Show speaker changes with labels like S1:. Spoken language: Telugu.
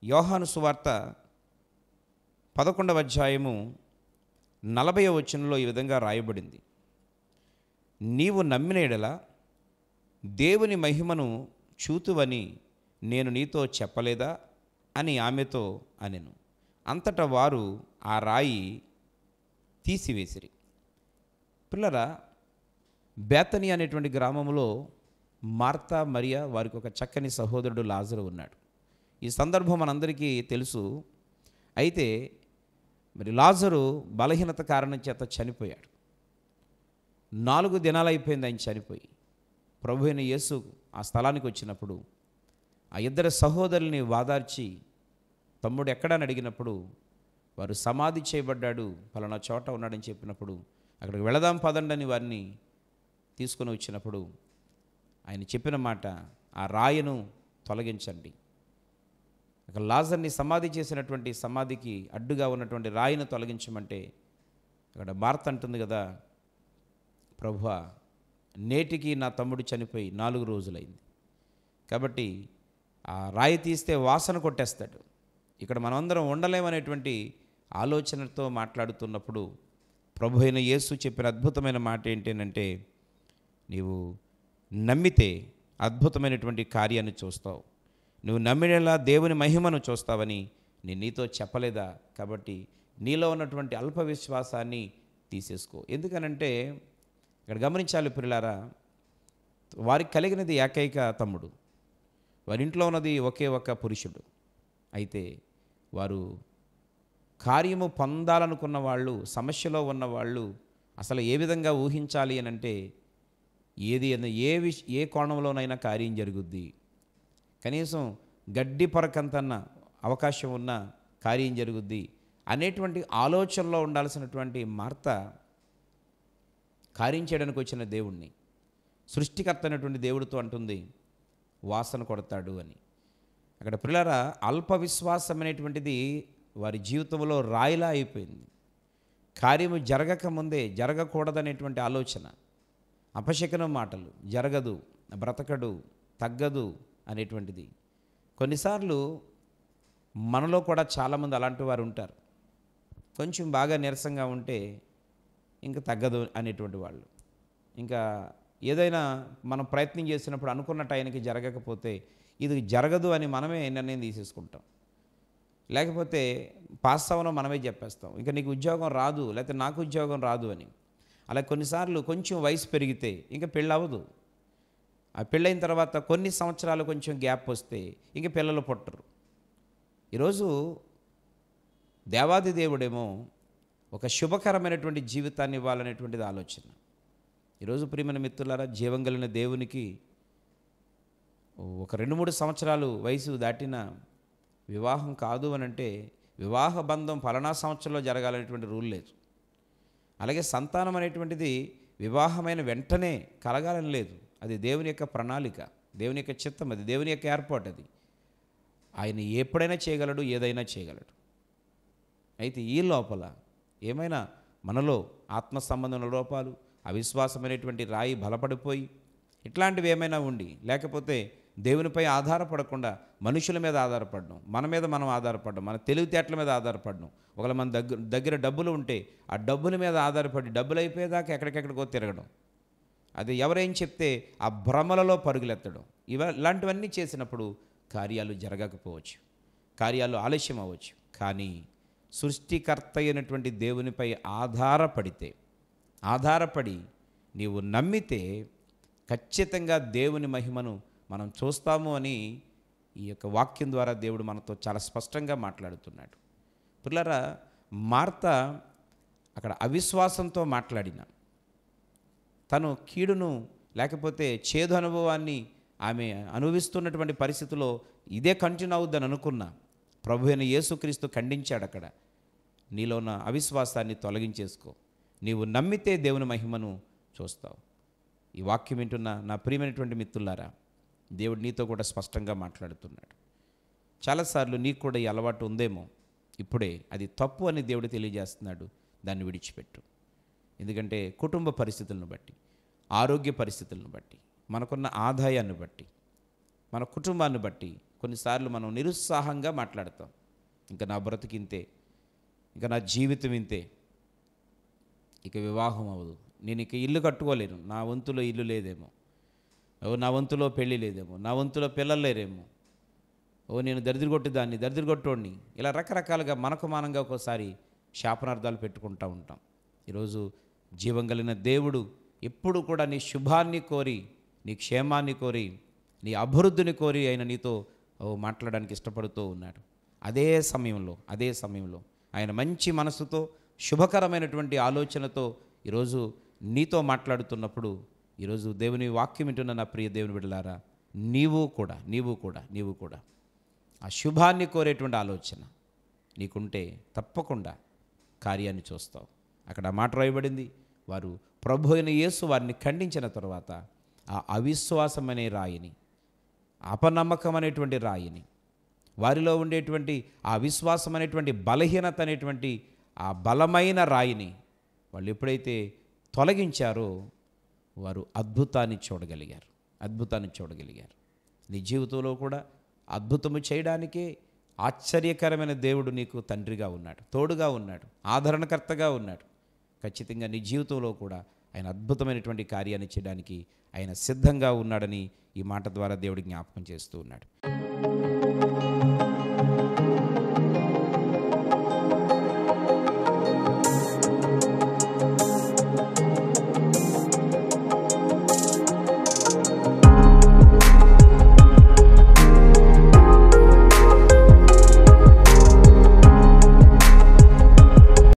S1: యోహాను సువార్త 11వ అధ్యాయము 40వ వచనంలో ఈ విధంగా రాయబడింది. నీవు నమ్మిన యెడల దేవుని మహిమను చూతువని నేను నీతో చెప్పలేదా అని ఆమెతో అనెను. అంతటా వారు ఆ రాయి తీసివేసిరి. పిల్లరా, బేతనీ అనేటువంటి గ్రామంలో మార్తా మరియా వారికి ఒక చక్కని సహోదరుడు లాజరు ఉన్నాడు. ఈ సందర్భం మనందరికీ తెలుసు. అయితే మరి లాజరు బలహీనత కారణం చేత చనిపోయాడు. 4 దినాలు అయిపోయింది ఆయన చనిపోయి. ప్రభు అయిన యేసు ఆ స్థలానికి వచ్చినప్పుడు ఆ ఇద్దరు సహోదరుల్ని వాదార్చి తమ్ముడు ఎక్కడని అడిగినప్పుడు వారు సమాధి చేయబడ్డాడు, పలానా చోట ఉన్నాడని చెప్పినప్పుడు అక్కడికి వెళదాం పదండి అని వారిని తీసుకొని వచ్చినప్పుడు ఆయన చెప్పిన మాట, ఆ రాయను తొలగించండి. అక్కడ లాజర్ని సమాధి చేసినటువంటి సమాధికి అడ్డుగా ఉన్నటువంటి రాయిని తొలగించమంటే అక్కడ మార్త అంటుంది కదా, ప్రభువా, నేటికి నా తమ్ముడు చనిపోయి 4 రోజులైంది, కాబట్టి ఆ రాయి తీస్తే వాసన కొట్టేస్తాడు, ఇక్కడ మనమందరం ఉండలేమనేటువంటి ఆలోచనతో మాట్లాడుతున్నప్పుడు ప్రభు అయిన యేసు చెప్పిన అద్భుతమైన మాట ఏంటంటే, నీవు నమ్మితే అద్భుతమైనటువంటి కార్యాన్ని చూస్తావు, నువ్వు నమ్మినలా దేవుని మహిమను చూస్తావని నేను నీతో చెప్పలేదా? కాబట్టి నీలో ఉన్నటువంటి అల్ప విశ్వాసాన్ని తీసేసుకో. ఎందుకనంటే ఇక్కడ గమనించాలి ప్రియులారా, వారికి కలిగినది ఏకైక తమ్ముడు, వారి ఇంట్లో ఉన్నది ఒకే ఒక పురుషుడు. అయితే వారు కార్యము పొందాలనుకున్న వాళ్ళు, సమస్యలో ఉన్నవాళ్ళు అసలు ఏ విధంగా ఊహించాలి అని అంటే, ఏ కోణంలోనైనా కార్యం జరుగుద్ది, కనీసం గడ్డి పొరకంతన్న అవకాశం ఉన్న కార్యం జరుగుద్ది అనేటువంటి ఆలోచనలో ఉండాల్సినటువంటి మార్త కార్యం చేయడానికి వచ్చిన దేవుణ్ణి, సృష్టికర్త అయినటువంటి దేవుడితో అంటుంది వాసన కొడతాడు అని. అక్కడ ప్రియులారా, అల్ప విశ్వాసం అనేటువంటిది వారి జీవితంలో రాయిలా అయిపోయింది. కార్యము జరగకముందే జరగకూడదనేటువంటి ఆలోచన, అపశకనం మాటలు, జరగదు, బ్రతకడు, తగ్గదు అనేటువంటిది. కొన్నిసార్లు మనలో కూడా చాలామంది అలాంటి వారు ఉంటారు. కొంచెం బాగా నీరసంగా ఉంటే ఇంకా తగ్గదు అనేటువంటి వాళ్ళు, ఇంకా ఏదైనా మనం ప్రయత్నం చేసినప్పుడు అనుకున్న టైంకి జరగకపోతే ఇది జరగదు అని మనమే నిర్ణయం తీసేసుకుంటాం. లేకపోతే పాస్ అవ్వనో మనమే చెప్పేస్తాం, ఇంకా నీకు ఉద్యోగం రాదు, లేకపోతే నాకు ఉద్యోగం రాదు అని. అలా కొన్నిసార్లు కొంచెం వయసు పెరిగితే ఇంకా పెళ్ళి అవ్వదు. ఆ పెళ్ళైన తర్వాత కొన్ని సంవత్సరాలు కొంచెం గ్యాప్ వస్తే ఇంక పిల్లలు పుట్టరు. ఈరోజు దేవాది దేవుడేమో ఒక శుభకరమైనటువంటి జీవితాన్ని ఇవ్వాలనేటువంటిది ఆలోచన. ఈరోజు ప్రియమైన మిత్రులారా, జీవం కలిగిన దేవునికి ఒక 2-3 సంవత్సరాలు వయసు దాటిన వివాహం కాదు అని అంటే, వివాహ బంధం ఫలానా సంవత్సరంలో జరగాలనేటువంటి రూల్ లేదు. అలాగే సంతానం అనేటువంటిది వివాహమైన వెంటనే కలగాలని లేదు. అది దేవుని యొక్క ప్రణాళిక, దేవుని యొక్క చిత్తం, అది దేవుని యొక్క ఏర్పాటు. అది ఆయన ఎప్పుడైనా చేయగలడు, ఏదైనా చేయగలడు. అయితే ఈ లోపల ఏమైనా మనలో ఆత్మ సంబంధమైన లోపాలు, అవిశ్వాసమైనటువంటి రాయి బలపడిపోయి ఇట్లాంటివి ఏమైనా ఉండి, లేకపోతే దేవునిపై ఆధారపడకుండా మనుషుల మీద ఆధారపడడం, మన మీద మనం ఆధారపడడం, మన తెలివితేటల మీద ఆధారపడడం. ఒకవేళ మన దగ్గర డబ్బులు ఉంటే ఆ డబ్బుల మీద ఆధారపడి డబ్బులు అయిపోయేదాకా ఎక్కడికెక్కడికో తిరగడం, అది ఎవరేం చెప్తే ఆ భ్రమలలో పరుగులెత్తడం, ఇలాంటివన్నీ చేసినప్పుడు కార్యాలు జరగకపోవచ్చు, కార్యాలు ఆలస్యం అవ్వచ్చు. కానీ సృష్టికర్త అయినటువంటి దేవునిపై ఆధారపడి నీవు నమ్మితే ఖచ్చితంగా దేవుని మహిమను మనం చూస్తాము అని ఈ యొక్క వాక్యం ద్వారా దేవుడు మనతో చాలా స్పష్టంగా మాట్లాడుతున్నాడు. పిల్లరా, మార్త అక్కడ అవిశ్వాసంతో మాట్లాడిన, తను కీడును లేకపోతే చేదు అనుభవాన్ని ఆమె అనుభవిస్తున్నటువంటి పరిస్థితిలో ఇదే కంటిన్యూ అవుద్దని అనుకున్న ప్రభు అయిన యేసుక్రీస్తు ఖండించాడు. అక్కడ నీలో ఉన్న అవిశ్వాసాన్ని తొలగించేసుకో, నీవు నమ్మితే దేవుని మహిమను చూస్తావు. ఈ వాక్యం వింటున్న నా ప్రియమైనటువంటి మిత్రులారా, దేవుడు నీతో కూడా స్పష్టంగా మాట్లాడుతున్నాడు. చాలాసార్లు నీకు కూడా ఈ అలవాటు ఉందేమో, ఇప్పుడే అది తప్పు అని దేవుడు తెలియజేస్తున్నాడు. దాన్ని విడిచిపెట్టు. ఎందుకంటే కుటుంబ పరిస్థితులను బట్టి, ఆరోగ్య పరిస్థితులను బట్టి, మనకున్న ఆదాయాన్ని బట్టి, మన కుటుంబాన్ని బట్టి కొన్నిసార్లు మనం నిరుత్సాహంగా మాట్లాడతాం. ఇంకా నా బ్రతికింతే, ఇంకా నా జీవితం ఇంతే, ఇక వివాహం అవ్వదు, నేను ఇక ఇల్లు కట్టుకోలేను, నా వంతులో ఇల్లు లేదేమో, నా వంతులో పెళ్ళి లేదేమో, నా వంతులో పిల్లలు లేరేమో, నేను దరిద్రగొట్టోడిని, ఇలా రకరకాలుగా మనకు మానంగా ఒక్కోసారి శాపనార్థాలు పెట్టుకుంటూ ఉంటాం. ఈరోజు జీవం కలిగిన దేవుడు ఎప్పుడు కూడా నీ శుభాన్ని కోరి, నీ క్షేమాన్ని కోరి, నీ అభివృద్ధిని కోరి ఆయన నీతో మాట్లాడడానికి ఇష్టపడుతూ ఉన్నాడు. అదే సమయంలో ఆయన మంచి మనసుతో, శుభకరమైనటువంటి ఆలోచనతో ఈరోజు నీతో మాట్లాడుతున్నప్పుడు, ఈరోజు దేవుని వాక్యం వింటున్న నా ప్రియ దేవుని బిడ్డలారా, నీవు కూడా ఆ శుభాన్ని కోరేటువంటి ఆలోచన నీకుంటే తప్పకుండా కార్యాన్ని చూస్తావు. అక్కడ మాట రాయబడింది, వారు ప్రభు అయిన యేసు వారిని ఖండించిన తర్వాత ఆ అవిశ్వాసం అనే రాయిని, అపనమ్మకం అనేటువంటి రాయిని, వారిలో ఉండేటువంటి ఆ విశ్వాసం అనేటువంటి బలహీనత అనేటువంటి ఆ బలమైన రాయిని వాళ్ళు ఎప్పుడైతే తొలగించారో వారు అద్భుతాన్ని చూడగలిగారు. నీ జీవితంలో కూడా అద్భుతము చేయడానికే ఆశ్చర్యకరమైన దేవుడు నీకు తండ్రిగా ఉన్నాడు, తోడుగా ఉన్నాడు, ఆదరణకర్తగా ఉన్నాడు. ఖచ్చితంగా నీ జీవితంలో కూడా ఆయన అద్భుతమైనటువంటి కార్యాన్ని చేయడానికి ఆయన సిద్ధంగా ఉన్నాడని ఈ మాట ద్వారా దేవుడు జ్ఞాపకం చేస్తూ ఉన్నాడు.